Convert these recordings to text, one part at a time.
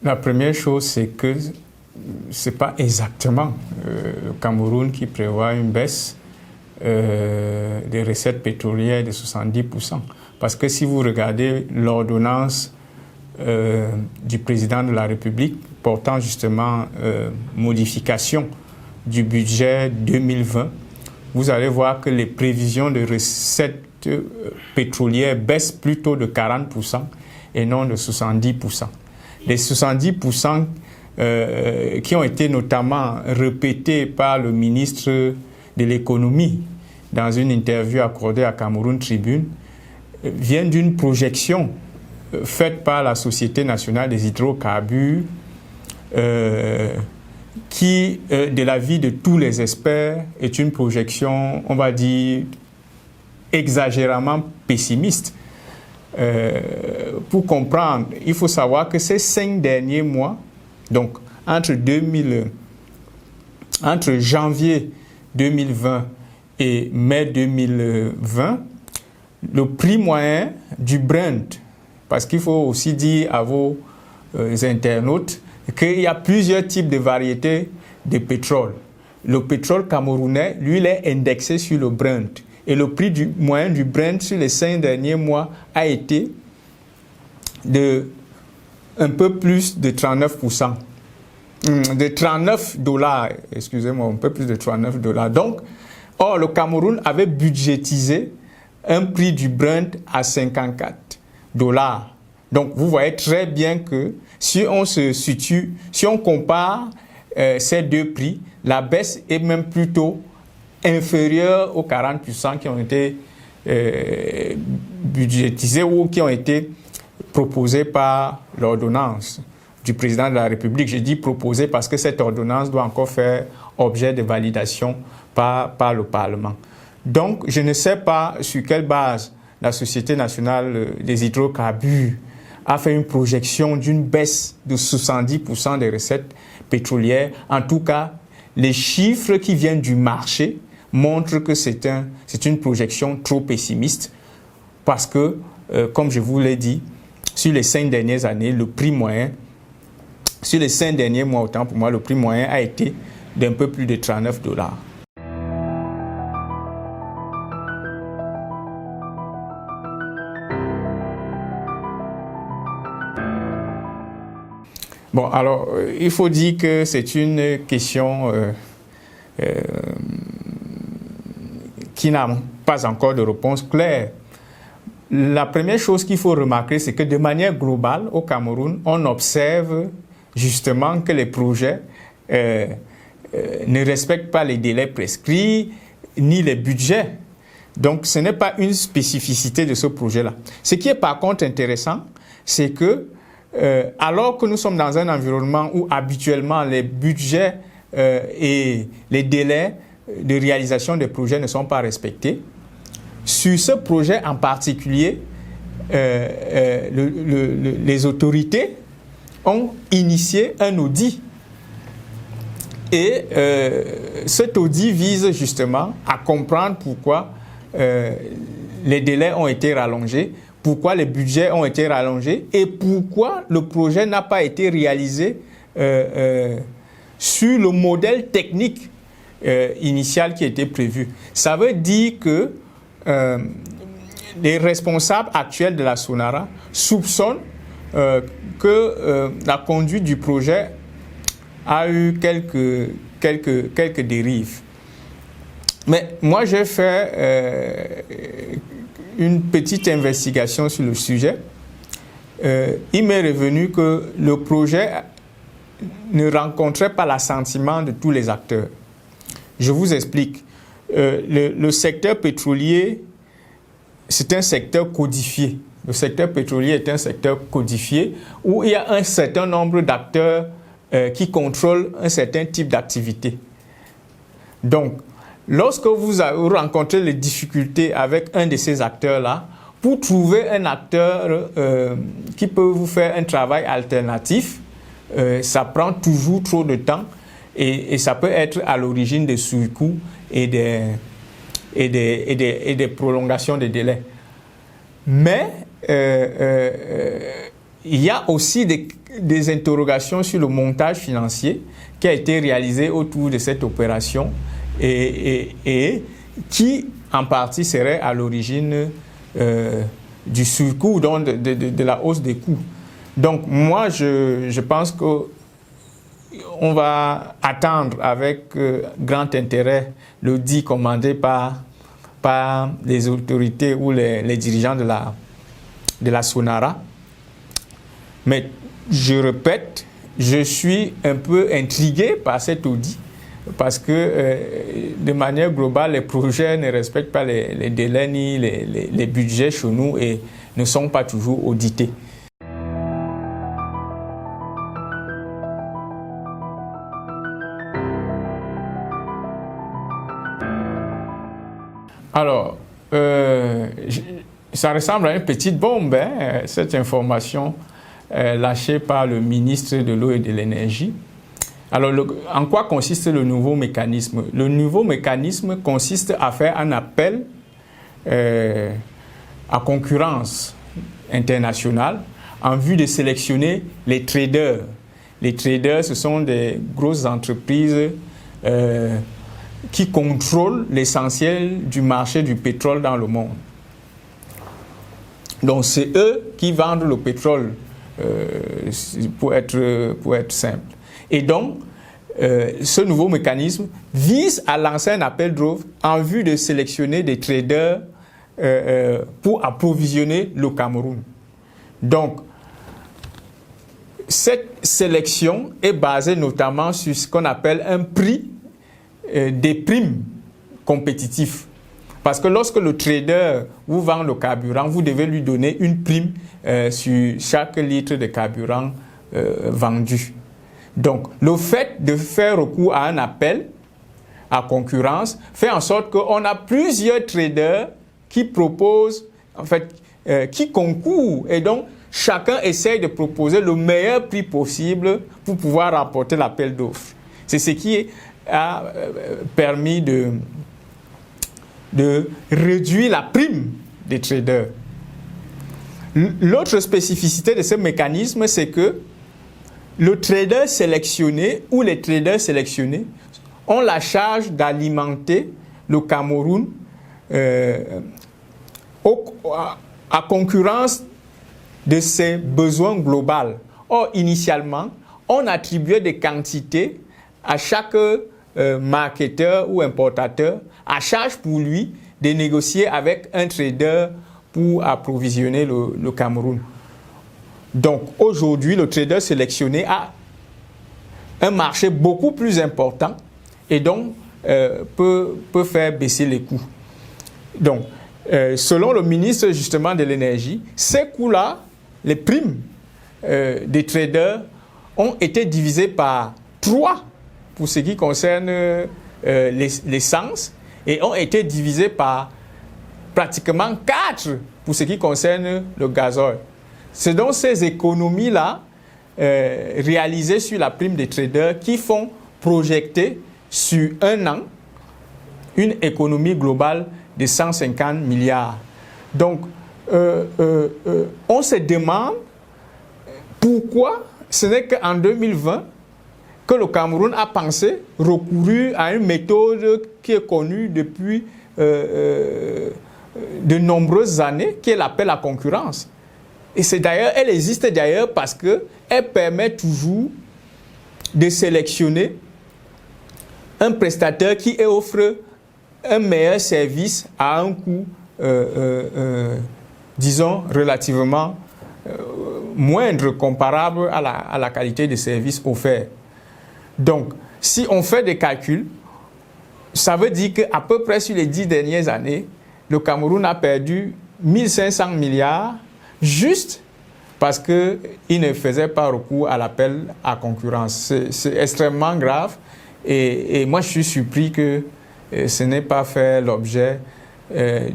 La première chose, c'est que ce n'est pas exactement le Cameroun qui prévoit une baisse des recettes pétrolières de 70%. Parce que si vous regardez l'ordonnance du président de la République portant justement modification du budget 2020, vous allez voir que les prévisions de recettes pétrolières baissent plutôt de 40% et non de 70%. Les 70% qui ont été notamment répétés par le ministre de l'économie dans une interview accordée à Cameroun Tribune viennent d'une projection faite par la Société nationale des hydrocarbures qui, de l'avis de tous les experts, est une projection, on va dire, exagérément pessimiste. Pour comprendre, il faut savoir que ces 5 derniers mois, donc entre janvier 2020 et mai 2020, le prix moyen du Brent, parce qu'il faut aussi dire à vos internautes qu'il y a plusieurs types de variétés de pétrole. Le pétrole camerounais, lui, il est indexé sur le Brent. Et le prix moyen du Brent sur les 5 derniers mois a été de un peu plus de 39%. De 39 $, excusez-moi, un peu plus de 39 $. Donc, or, le Cameroun avait budgétisé un prix du Brent à 54 $. Donc, vous voyez très bien que si on compare ces deux prix, la baisse est même plutôt inférieure aux 40% qui ont été budgétisés ou qui ont été proposés par l'ordonnance du président de la République. Je dis proposé parce que cette ordonnance doit encore faire objet de validation par le Parlement. Donc, je ne sais pas sur quelle base la Société nationale des hydrocarbures a fait une projection d'une baisse de 70% des recettes pétrolières. En tout cas, les chiffres qui viennent du marché montrent que c'est une projection trop pessimiste parce que, comme je vous l'ai dit, sur les 5 dernières années, le prix moyen, sur les 5 derniers mois, autant pour moi, le prix moyen a été d'un peu plus de 39 $. Bon, alors, il faut dire que c'est une question qui n'a pas encore de réponse claire. La première chose qu'il faut remarquer, c'est que de manière globale, au Cameroun, on observe justement que les projets ne respectent pas les délais prescrits, ni les budgets. Donc, ce n'est pas une spécificité de ce projet-là. Ce qui est par contre intéressant, c'est que alors que nous sommes dans un environnement où habituellement les budgets et les délais de réalisation des projets ne sont pas respectés, sur ce projet en particulier, les autorités ont initié un audit. Et cet audit vise justement à comprendre pourquoi les délais ont été rallongés, pourquoi les budgets ont été rallongés et pourquoi le projet n'a pas été réalisé sur le modèle technique initial qui était prévu. Ça veut dire que les responsables actuels de la SONARA soupçonnent que la conduite du projet a eu quelques dérives. Mais moi, j'ai fait une petite investigation sur le sujet. Il m'est revenu que le projet ne rencontrait pas l'assentiment de tous les acteurs. Je vous explique. Le secteur pétrolier, c'est un secteur codifié. Le secteur pétrolier est un secteur codifié où il y a un certain nombre d'acteurs qui contrôlent un certain type d'activité. Donc, lorsque vous rencontrez les difficultés avec un de ces acteurs-là, pour trouver un acteur qui peut vous faire un travail alternatif, ça prend toujours trop de temps et ça peut être à l'origine des surcoûts et des prolongations des délais. Mais il y a aussi des interrogations sur le montage financier qui a été réalisé autour de cette opération et qui, en partie, serait à l'origine du surcoût, donc de la hausse des coûts. Donc, moi, je pense qu'on va attendre avec grand intérêt le dit commandé par les autorités ou les dirigeants de la SONARA. Mais je répète, je suis un peu intrigué par cet audit parce que de manière globale, les projets ne respectent pas les délais ni les budgets chez nous et ne sont pas toujours audités. Alors, ça ressemble à une petite bombe, hein, cette information lâchée par le ministre de l'Eau et de l'Énergie. Alors, en quoi consiste le nouveau mécanisme? Le nouveau mécanisme consiste à faire un appel à concurrence internationale en vue de sélectionner les traders. Les traders, ce sont des grosses entreprises qui contrôlent l'essentiel du marché du pétrole dans le monde. Donc, c'est eux qui vendent le pétrole, pour être simple. Et donc, ce nouveau mécanisme vise à lancer un appel d'offres en vue de sélectionner des traders pour approvisionner le Cameroun. Donc, cette sélection est basée notamment sur ce qu'on appelle un prix des primes compétitifs. Parce que lorsque le trader vous vend le carburant, vous devez lui donner une prime sur chaque litre de carburant vendu. Donc, le fait de faire recours à un appel à concurrence fait en sorte qu'on a plusieurs traders qui proposent, en fait, qui concourent. Et donc, chacun essaye de proposer le meilleur prix possible pour pouvoir rapporter l'appel d'offres. C'est ce qui a permis de réduire la prime des traders. L'autre spécificité de ce mécanisme, c'est que le trader sélectionné ou les traders sélectionnés ont la charge d'alimenter le Cameroun à concurrence de ses besoins globaux. Or, initialement, on attribuait des quantités à chaque marketeur ou importateur, à charge pour lui de négocier avec un trader pour approvisionner le Cameroun. Donc aujourd'hui, le trader sélectionné a un marché beaucoup plus important et donc peut faire baisser les coûts. Donc, selon le ministre justement de l'Énergie, ces coûts-là, les primes des traders ont été divisés par 3 pour ce qui concerne l'essence et ont été divisés par pratiquement 4 pour ce qui concerne le gazole. C'est donc ces économies-là réalisées sur la prime des traders qui font projeter sur un an une économie globale de 150 milliards. Donc, on se demande pourquoi ce n'est qu'en 2020 que le Cameroun a pensé recourir à une méthode qui est connue depuis de nombreuses années, qui est l'appel à concurrence. Et elle existe d'ailleurs parce qu'elle permet toujours de sélectionner un prestataire qui offre un meilleur service à un coût, disons, relativement moindre comparable à la qualité de service offert. Donc, si on fait des calculs, ça veut dire qu'à peu près sur les 10 dernières années, le Cameroun a perdu 1500 milliards juste parce qu'il ne faisait pas recours à l'appel à concurrence. C'est extrêmement grave et moi je suis surpris que ce n'ait pas fait l'objet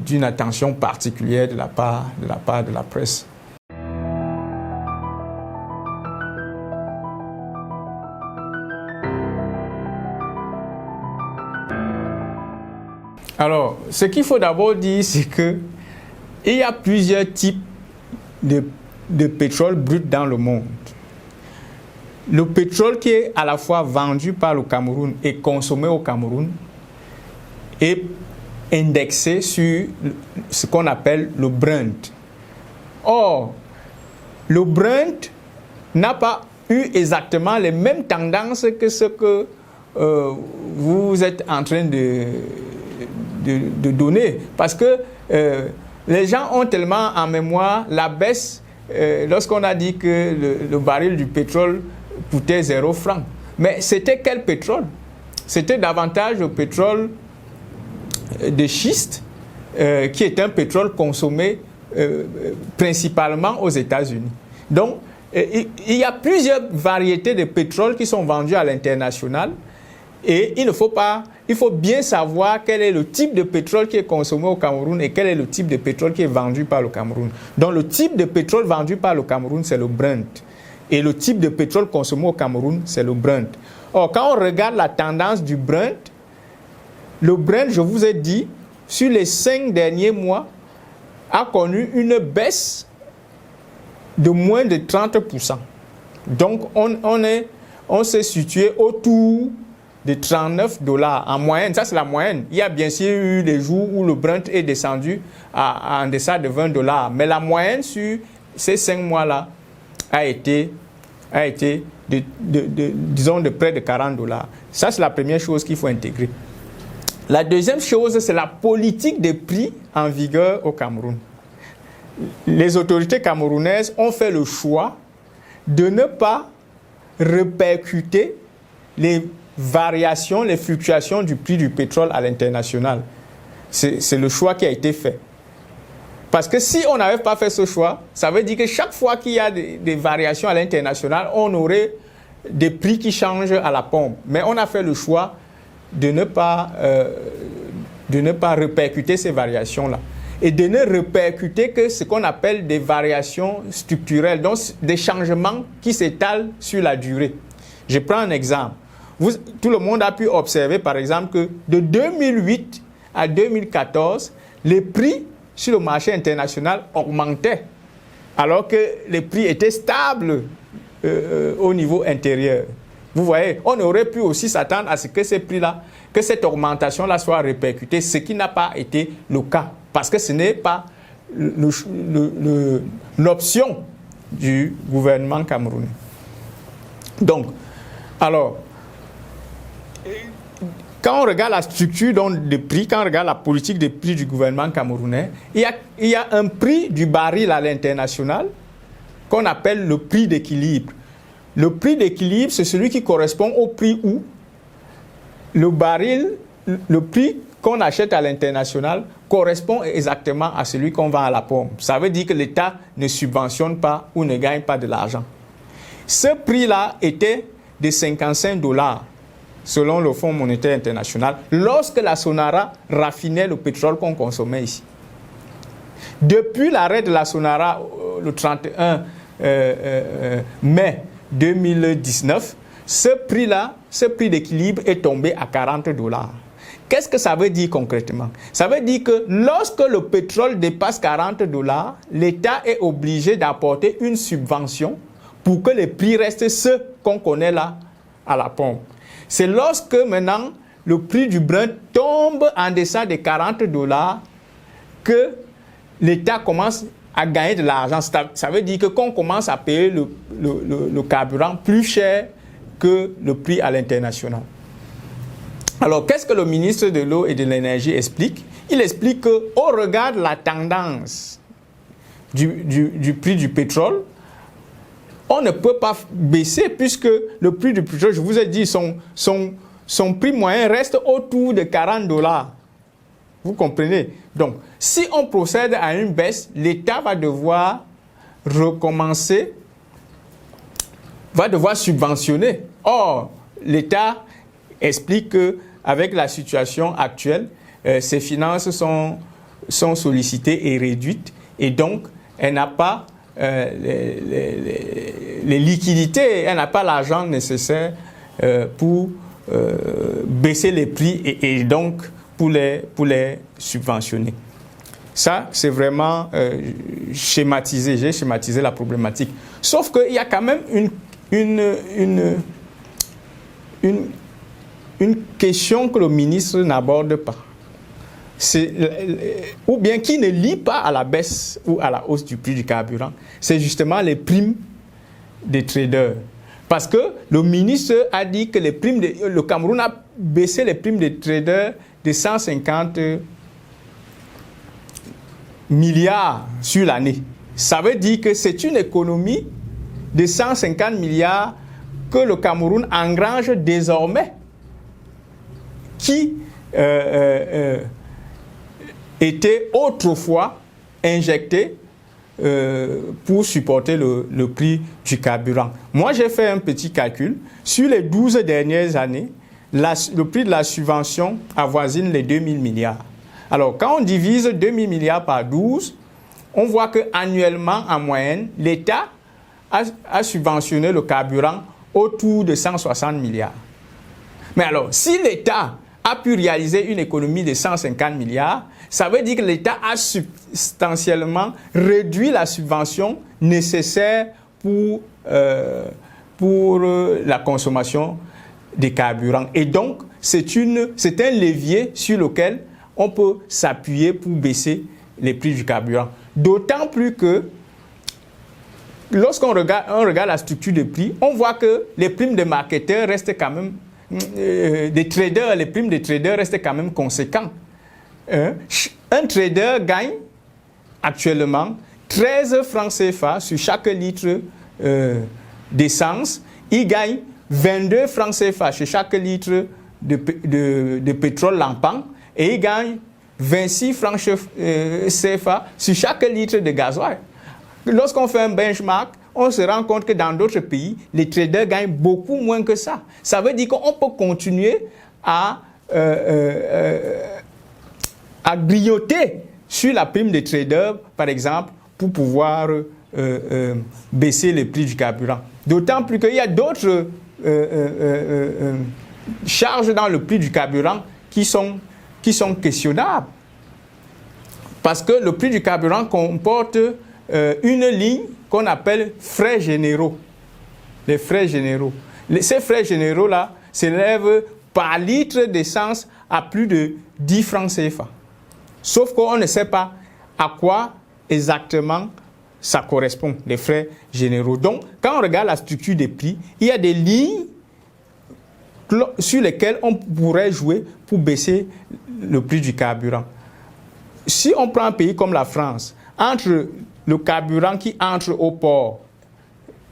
d'une attention particulière de la part de la presse. Alors, ce qu'il faut d'abord dire, c'est qu'il y a plusieurs types de de pétrole brut dans le monde. Le pétrole qui est à la fois vendu par le Cameroun et consommé au Cameroun est indexé sur ce qu'on appelle le Brent. Or, le Brent n'a pas eu exactement les mêmes tendances que ce que vous êtes en train de donner. Parce que les gens ont tellement en mémoire la baisse lorsqu'on a dit que le baril du pétrole coûtait 0 francs. Mais c'était quel pétrole? C'était davantage le pétrole de schiste, qui est un pétrole consommé principalement aux États-Unis. Donc, il y a plusieurs variétés de pétrole qui sont vendues à l'international et il faut bien savoir quel est le type de pétrole qui est consommé au Cameroun et quel est le type de pétrole qui est vendu par le Cameroun. Donc, le type de pétrole vendu par le Cameroun, c'est le Brent. Et le type de pétrole consommé au Cameroun, c'est le Brent. Or, quand on regarde la tendance du Brent, le Brent, je vous ai dit, sur les 5 derniers mois, a connu une baisse de moins de 30%. Donc, on s'est situé autour de 39 $ en moyenne. Ça, c'est la moyenne. Il y a bien sûr eu des jours où le Brent est descendu en deçà de 20 $. Mais la moyenne sur ces 5 mois-là a été disons, de près de 40 $. Ça, c'est la première chose qu'il faut intégrer. La deuxième chose, c'est la politique des prix en vigueur au Cameroun. Les autorités camerounaises ont fait le choix de ne pas répercuter les variations, les fluctuations du prix du pétrole à l'international. C'est le choix qui a été fait. Parce que si on n'avait pas fait ce choix, ça veut dire que chaque fois qu'il y a des variations à l'international, on aurait des prix qui changent à la pompe. Mais on a fait le choix de ne pas répercuter ces variations-là. Et de ne répercuter que ce qu'on appelle des variations structurelles, donc des changements qui s'étalent sur la durée. Je prends un exemple. Tout le monde a pu observer, par exemple, que de 2008 à 2014, les prix sur le marché international augmentaient, alors que les prix étaient stables au niveau intérieur. Vous voyez, on aurait pu aussi s'attendre à ce que ces prix-là, que cette augmentation-là soit répercutée, ce qui n'a pas été le cas, parce que ce n'est pas l'option du gouvernement camerounais. Donc, alors, quand on regarde la structure des prix, quand on regarde la politique des prix du gouvernement camerounais, il y a un prix du baril à l'international qu'on appelle le prix d'équilibre. Le prix d'équilibre, c'est celui qui correspond au prix où le baril, le prix qu'on achète à l'international, correspond exactement à celui qu'on vend à la pompe. Ça veut dire que l'État ne subventionne pas ou ne gagne pas de l'argent. Ce prix-là était de 55 $ selon le Fonds monétaire international, lorsque la Sonara raffinait le pétrole qu'on consommait ici. Depuis l'arrêt de la Sonara, le 31 mai 2019, ce prix d'équilibre est tombé à 40 $. Qu'est-ce que ça veut dire concrètement? Ça veut dire que lorsque le pétrole dépasse 40 $, l'État est obligé d'apporter une subvention pour que les prix restent ceux qu'on connaît là à la pompe. C'est lorsque maintenant le prix du Brent tombe en deçà de 40 $ que l'État commence à gagner de l'argent. Ça veut dire que qu'on commence à payer le carburant plus cher que le prix à l'international. Alors, qu'est-ce que le ministre de l'Eau et de l'Énergie explique? Il explique qu'au regard de la tendance du prix du pétrole, on ne peut pas baisser puisque le prix du pétrole, je vous ai dit, son prix moyen reste autour de 40 $. Vous comprenez? Donc, si on procède à une baisse, l'État va devoir recommencer, va devoir subventionner. Or, l'État explique qu'avec la situation actuelle, ses finances sont sollicitées et réduites et donc elle n'a pas les liquidités, elle n'a pas l'argent nécessaire pour baisser les prix et donc pour les subventionner. Ça, c'est vraiment schématisé. J'ai schématisé la problématique. Sauf qu'il y a quand même une question que le ministre n'aborde pas. Ou bien qui ne lie pas à la baisse ou à la hausse du prix du carburant. C'est justement les primes des traders. Parce que le ministre a dit que le Cameroun a baissé les primes des traders de 150 milliards sur l'année. Ça veut dire que c'est une économie de 150 milliards que le Cameroun engrange désormais, qui était autrefois injectée pour supporter le prix du carburant. Moi, j'ai fait un petit calcul. Sur les 12 dernières années, le prix de la subvention avoisine les 2 000 milliards. Alors, quand on divise 2 000 milliards par 12, on voit qu'annuellement, en moyenne, l'État a subventionné le carburant autour de 160 milliards. Mais alors, si l'État a pu réaliser une économie de 150 milliards, ça veut dire que l'État a substantiellement réduit la subvention nécessaire pour la consommation des carburants. Et donc, c'est un levier sur lequel on peut s'appuyer pour baisser les prix du carburant. D'autant plus que lorsqu'on regarde la structure des prix, on voit que les primes des marketeurs restent quand même, les primes des traders restent quand même conséquentes. Un trader gagne actuellement 13 francs CFA sur chaque litre d'essence. Il gagne 22 francs CFA sur chaque litre de pétrole lampant et il gagne 26 francs CFA sur chaque litre de gasoil. Lorsqu'on fait un benchmark, on se rend compte que dans d'autres pays, les traders gagnent beaucoup moins que ça. Ça veut dire qu'on peut continuer à grignoter sur la prime des traders, par exemple, pour pouvoir baisser les prix du carburant. D'autant plus qu'il y a d'autres charges dans le prix du carburant qui sont questionnables. Parce que le prix du carburant comporte une ligne qu'on appelle frais généraux. Les frais généraux. Ces frais généraux-là s'élèvent par litre d'essence à plus de 10 francs CFA. Sauf qu'on ne sait pas à quoi exactement ça correspond, les frais généraux. Donc, quand on regarde la structure des prix, il y a des lignes sur lesquelles on pourrait jouer pour baisser le prix du carburant. Si on prend un pays comme la France, entre le carburant qui entre au port,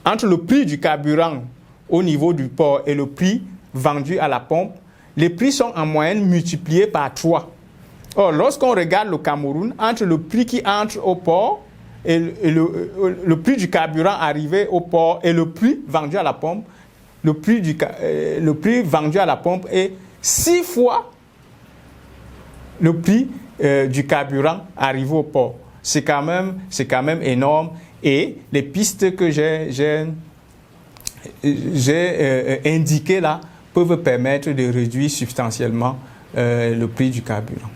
entre le prix du carburant au niveau du port et le prix vendu à la pompe, les prix sont en moyenne multipliés par 3. Or, lorsqu'on regarde le Cameroun, entre le prix qui entre au port et le prix du carburant arrivé au port et le prix vendu à la pompe, le prix vendu à la pompe est 6 fois le prix du carburant arrivé au port. C'est quand même énorme. Et les pistes que j'ai indiquées là peuvent permettre de réduire substantiellement le prix du carburant.